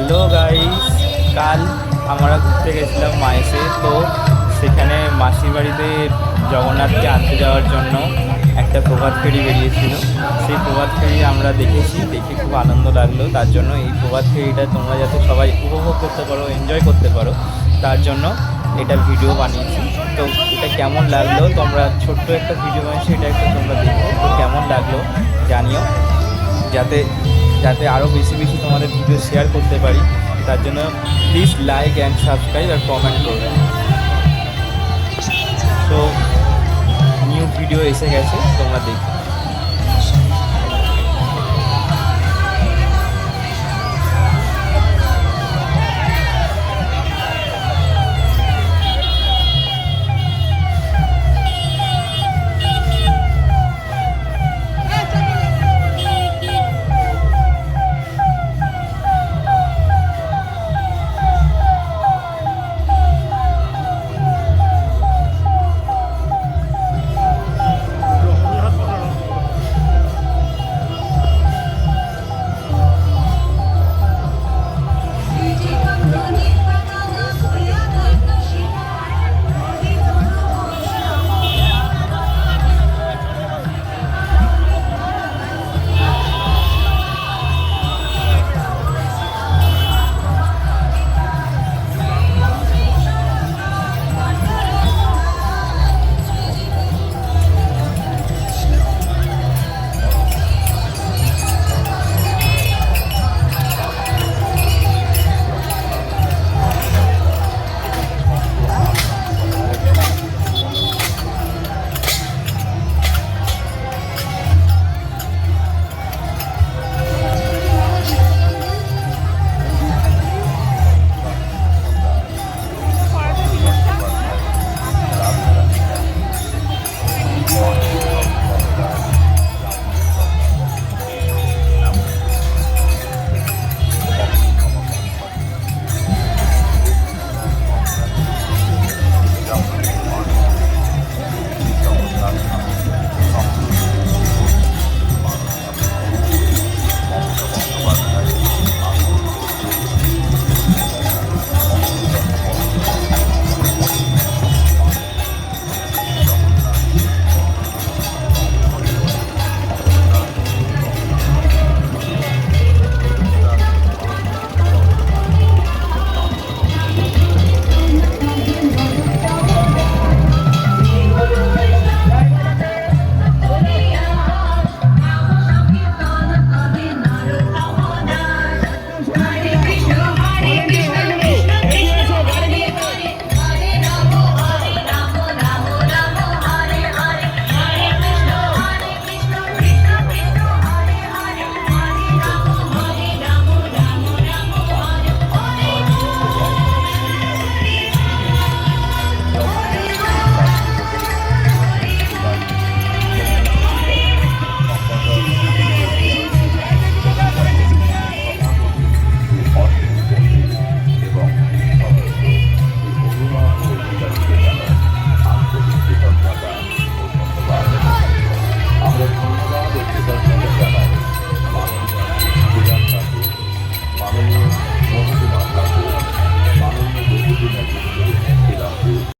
Hello guys, কাল আমরা ঘুরতে গেছিলাম মায়েসে। তো সেখানে মাসির বাড়িতে জগন্নাথকে আনতে যাওয়ার জন্য একটা প্রভাত ফেরি বেরিয়েছিল। সেই প্রভাত ফেরি আমরা দেখেছি, দেখে খুব আনন্দ লাগলো। তার জন্য এই প্রভাত ফেরিটা তোমরা যাতে সবাই উপভোগ করতে পারো, এনজয় করতে পারো, তার জন্য এটা ভিডিও বানিয়েছি। তো এটা কেমন লাগলো, তোমরা ছোট্ট একটা ভিডিও বানিয়েছি, এটা একটু তোমরা দেখো তো কেমন লাগলো জানিও, যাতে যাতে আরও বেশি বেশি তোমাদের ভিডিও শেয়ার করতে পারি। তার জন্য প্লিজ লাইক অ্যান্ড সাবস্ক্রাইব আর কমেন্ট করবেন। তো নিউ ভিডিও এসে গেছে, তোমরা দেখো।